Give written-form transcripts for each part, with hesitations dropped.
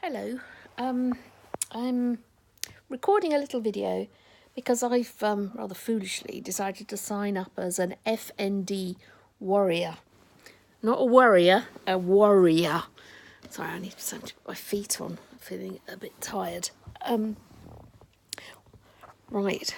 Hello, I'm recording a little video because I've rather foolishly decided to sign up as an FND warrior. Not a worrier, a warrior. Sorry, I need something to put my feet on. I'm feeling a bit tired. Right,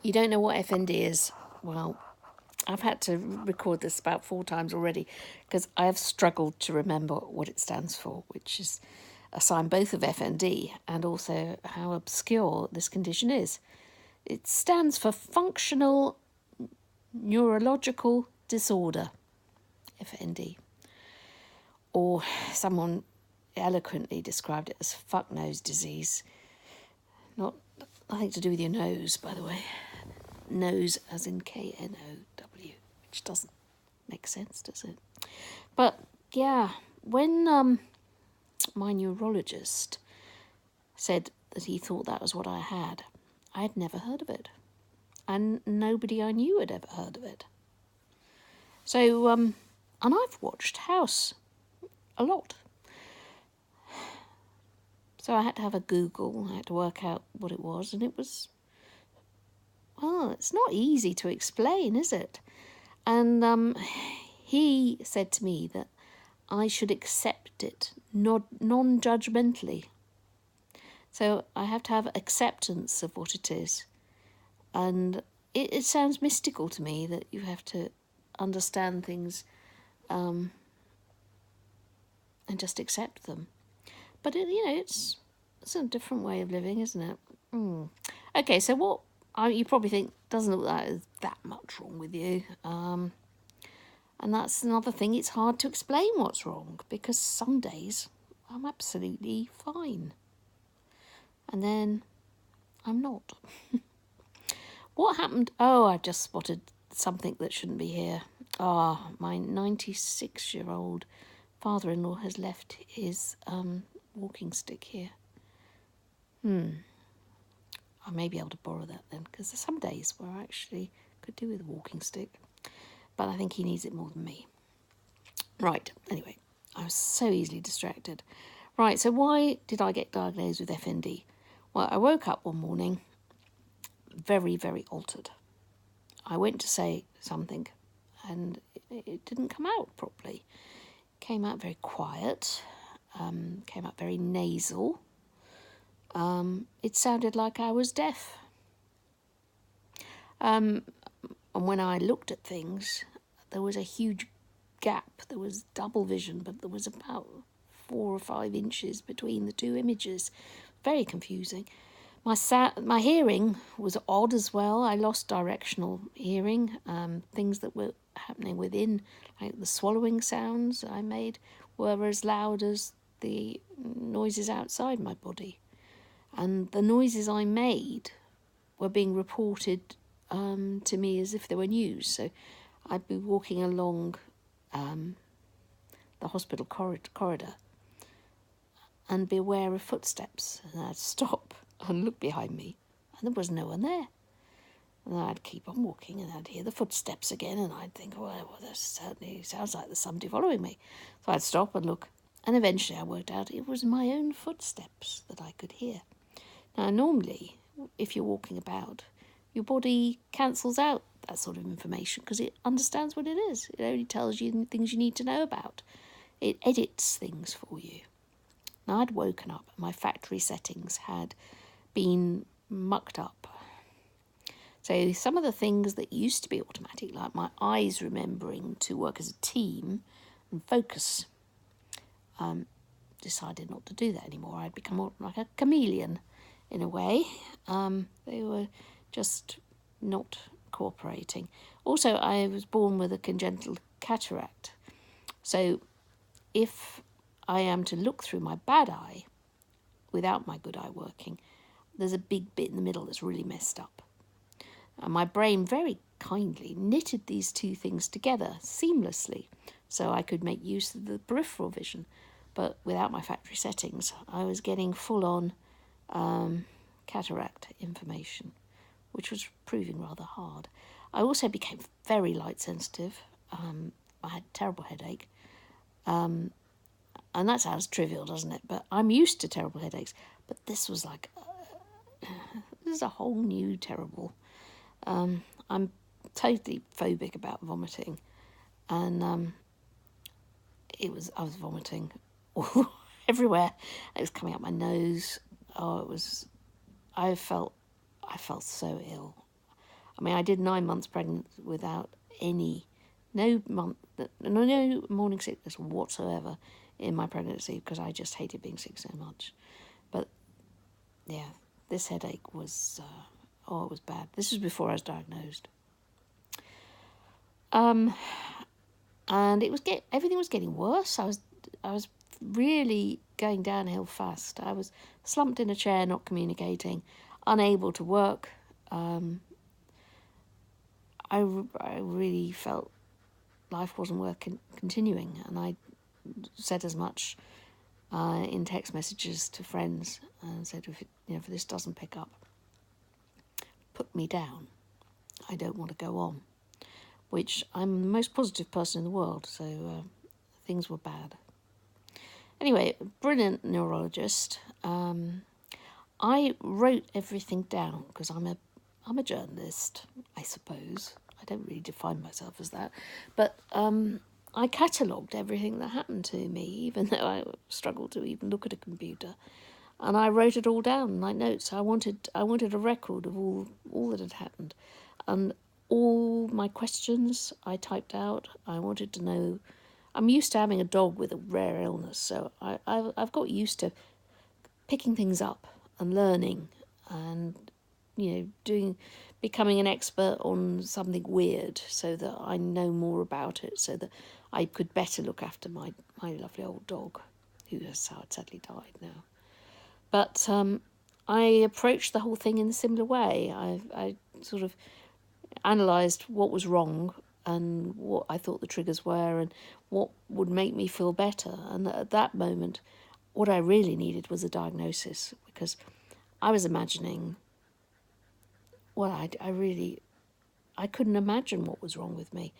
you don't know what FND is? Well, I've had to record this about 4 times already because I have struggled to remember what it stands for, which is a sign both of FND and also how obscure this condition is. It stands for Functional Neurological Disorder, FND. Or someone eloquently described it as fuck-nose disease. Nothing to do with your nose, by the way. Nose as in K-N-O-W, which doesn't make sense, does it? But yeah, when my neurologist said that he thought that was what I had never heard of it. And nobody I knew had ever heard of it. So, and I've watched House a lot. So I had to have a Google, I had to work out what it was, and it was, well, it's not easy to explain, is it? And he said to me that I should accept it non-judgmentally. So I have to have acceptance of what it is. And it sounds mystical to me that you have to understand things and just accept them. But, it's a different way of living, isn't it? Okay, so what you probably think doesn't look like there's that much wrong with you. And that's another thing, it's hard to explain what's wrong because some days I'm absolutely fine. And then I'm not. What happened? Oh, I've just spotted something that shouldn't be here. My 96-year-old father-in-law has left his walking stick here. I may be able to borrow that then, because there's some days where I actually could do with a walking stick. But I think he needs it more than me. Right, anyway, I was so easily distracted. Right, so why did I get diagnosed with FND? Well, I woke up one morning very, very altered. I went to say something and it didn't come out properly. It came out very quiet, came out very nasal. It sounded like I was deaf. And when I looked at things, there was a huge gap. There was double vision, but there was about 4 or 5 inches between the two images. Very confusing. My hearing was odd as well. I lost directional hearing. Things that were happening within, like the swallowing sounds I made, were as loud as the noises outside my body. And the noises I made were being reported to me as if they were news. So I'd be walking along the hospital corridor and be aware of footsteps. And I'd stop and look behind me, and there was no one there. And I'd keep on walking, and I'd hear the footsteps again, and I'd think, well, that certainly sounds like there's somebody following me. So I'd stop and look, and eventually I worked out it was my own footsteps that I could hear. Now, normally, if you're walking about, your body cancels out that sort of information because it understands what it is. It only tells you things you need to know about. It edits things for you. Now, I'd woken up, and my factory settings had been mucked up. So some of the things that used to be automatic, like my eyes remembering to work as a team and focus, decided not to do that anymore. I'd become more like a chameleon in a way. They were just not cooperating. Also, I was born with a congenital cataract. So if I am to look through my bad eye without my good eye working, there's a big bit in the middle that's really messed up. And my brain very kindly knitted these two things together seamlessly so I could make use of the peripheral vision. But without my factory settings, I was getting full-on cataract information, which was proving rather hard. I also became very light sensitive. I had a terrible headache. And that sounds trivial, doesn't it? But I'm used to terrible headaches. But this was like, this is a whole new terrible. I'm totally phobic about vomiting. And I was vomiting all everywhere. It was coming out my nose. I felt so ill. I mean, I did 9 months pregnant without no morning sickness whatsoever in my pregnancy because I just hated being sick so much. But yeah, this headache was, it was bad. This was before I was diagnosed. And everything was getting worse. I was really going downhill fast. I was slumped in a chair, not communicating, unable to work. I really felt life wasn't worth continuing, and I said as much in text messages to friends and said, if this doesn't pick up, put me down. I don't want to go on. Which I'm the most positive person in the world, so things were bad. Anyway, brilliant neurologist. I wrote everything down because I'm a journalist, I suppose. I don't really define myself as that, but I catalogued everything that happened to me, even though I struggled to even look at a computer, and I wrote it all down like notes. I wanted a record of all that had happened, and all my questions I typed out. I wanted to know. I'm used to having a dog with a rare illness, so I've got used to picking things up and learning and, becoming an expert on something weird so that I know more about it, so that I could better look after my lovely old dog, who has sadly died now. But I approached the whole thing in a similar way. I sort of analysed what was wrong and what I thought the triggers were and what would make me feel better. And at that moment, what I really needed was a diagnosis, because I was imagining, I couldn't imagine what was wrong with me.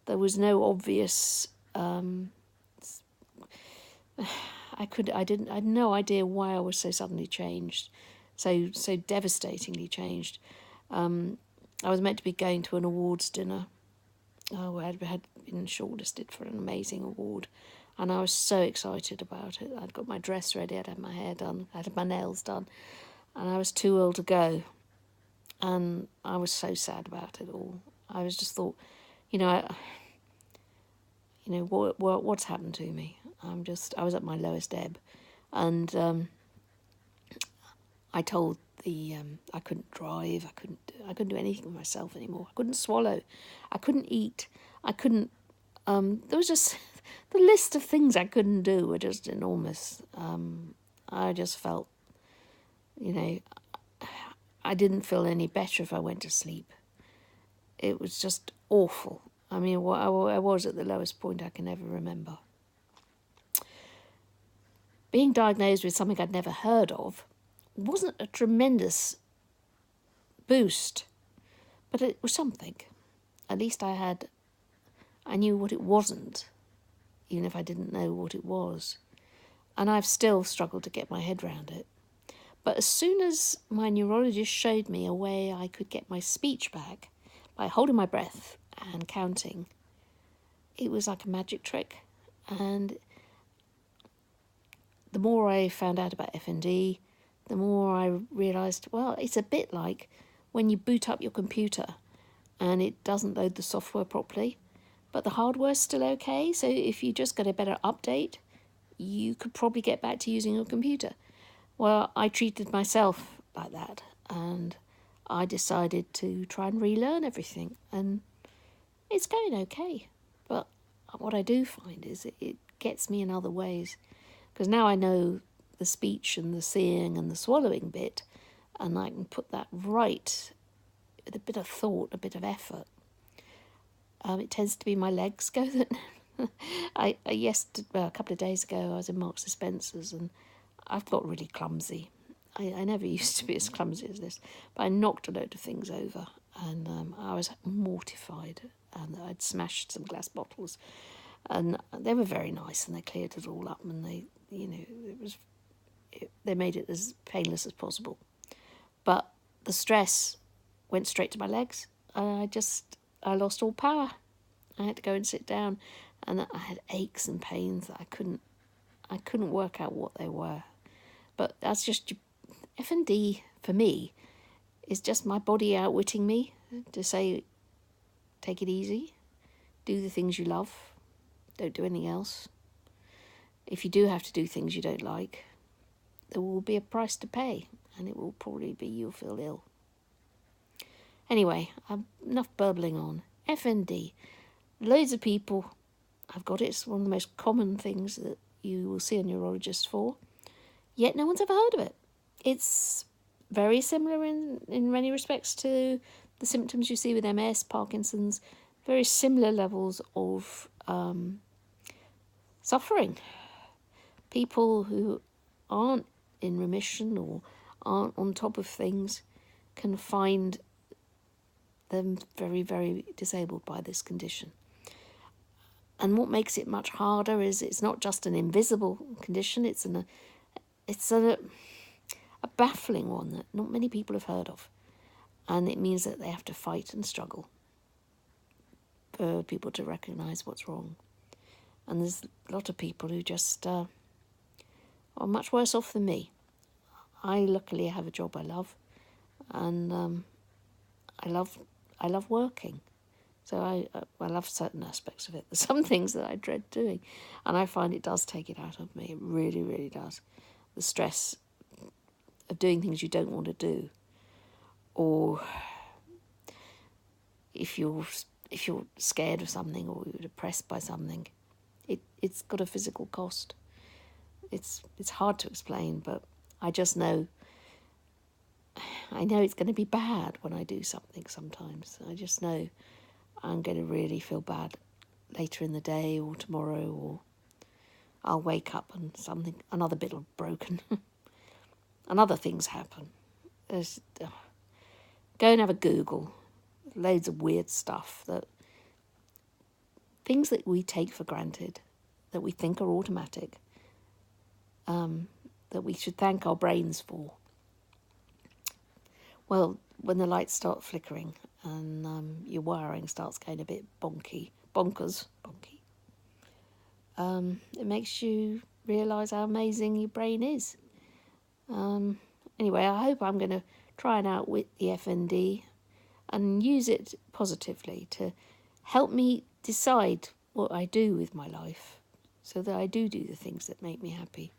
There was no obvious, I had no idea why I was so suddenly changed, so devastatingly changed. I was meant to be going to an awards dinner. I had been shortlisted for an amazing award, and I was so excited about it. I'd got my dress ready, I'd had my hair done, I'd had my nails done, and I was too ill to go. And I was so sad about it all. I was just thought, what's happened to me? I was at my lowest ebb, and I told I couldn't drive, I couldn't do anything for myself anymore. I couldn't swallow, I couldn't eat, I couldn't. There was just the list of things I couldn't do were just enormous. I just felt, I didn't feel any better if I went to sleep. It was just awful. I mean, I was at the lowest point I can ever remember. Being diagnosed with something I'd never heard of wasn't a tremendous boost, but it was something. At least I knew what it wasn't, even if I didn't know what it was. And I've still struggled to get my head around it. But as soon as my neurologist showed me a way I could get my speech back by holding my breath and counting, it was like a magic trick. And the more I found out about FND, the more I realised, well, it's a bit like when you boot up your computer and it doesn't load the software properly, but the hardware's still okay. So if you just get a better update, you could probably get back to using your computer. Well, I treated myself like that, and I decided to try and relearn everything, and it's going okay. But what I do find is it gets me in other ways, because now I know the speech and the seeing and the swallowing bit, and I can put that right with a bit of thought, a bit of effort. It tends to be my legs go that. A couple of days ago, I was in Marks and Spencer's, and I've got really clumsy. I never used to be as clumsy as this, but I knocked a load of things over, and I was mortified, and I'd smashed some glass bottles. And they were very nice, and they cleared it all up, and they, they made it as painless as possible. But the stress went straight to my legs. I lost all power. I had to go and sit down, and I had aches and pains that I couldn't work out what they were. But that's just FND for me is just my body outwitting me to say, take it easy, do the things you love, don't do anything else. If you do have to do things you don't like, there will be a price to pay, and it will probably be you'll feel ill. Anyway, enough burbling on. FND. Loads of people have got it. It's one of the most common things that you will see a neurologist for, yet no one's ever heard of it. It's very similar in many respects to the symptoms you see with MS, Parkinson's, very similar levels of suffering. People who aren't in remission or aren't on top of things can find them very, very disabled by this condition. And what makes it much harder is it's not just an invisible condition, it's a baffling one that not many people have heard of. And it means that they have to fight and struggle for people to recognise what's wrong. And there's a lot of people who just are much worse off than me. I luckily have a job I love, and I love working. So I love certain aspects of it. There's some things that I dread doing, and I find it does take it out of me. It really, really does. The stress of doing things you don't want to do, or if you're scared of something or you're depressed by something, it's got a physical cost. It's hard to explain, but I just know. I know it's going to be bad when I do something sometimes. I just know I'm going to really feel bad later in the day or tomorrow, or I'll wake up and another bit will broken and other things happen. Go and have a Google. Loads of weird stuff, things that we take for granted, that we think are automatic, that we should thank our brains for. Well, when the lights start flickering and your wiring starts going a bit bonkers, it makes you realise how amazing your brain is. Anyway, I hope I'm going to try and outwit the FND and use it positively to help me decide what I do with my life, so that I do the things that make me happy.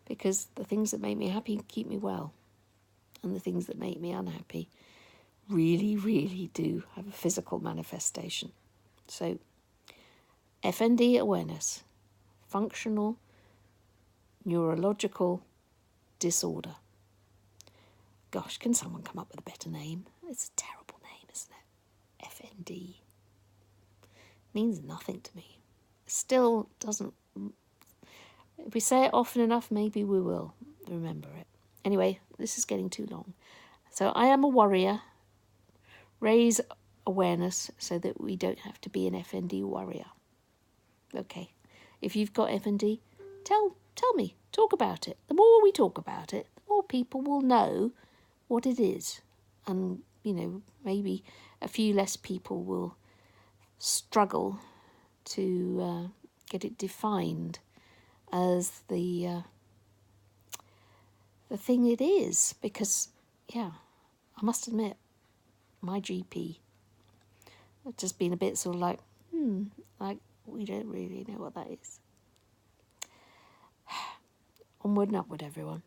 Because the things that make me happy keep me well, and the things that make me unhappy really, really do have a physical manifestation. So, FND awareness, functional neurological disorder. Gosh, can someone come up with a better name? It's a terrible name, isn't it? FND. Means nothing to me. Still doesn't. If we say it often enough, maybe we will remember it. Anyway, this is getting too long. So I am a warrior. Raise awareness so that we don't have to be an FND warrior. Okay. If you've got FND, tell me. Talk about it. The more we talk about it, the more people will know what it is. And, maybe a few less people will struggle to get it defined as the thing it is. Because, I must admit, my GP has just been a bit sort of like we don't really know what that is. Onward and upward, everyone.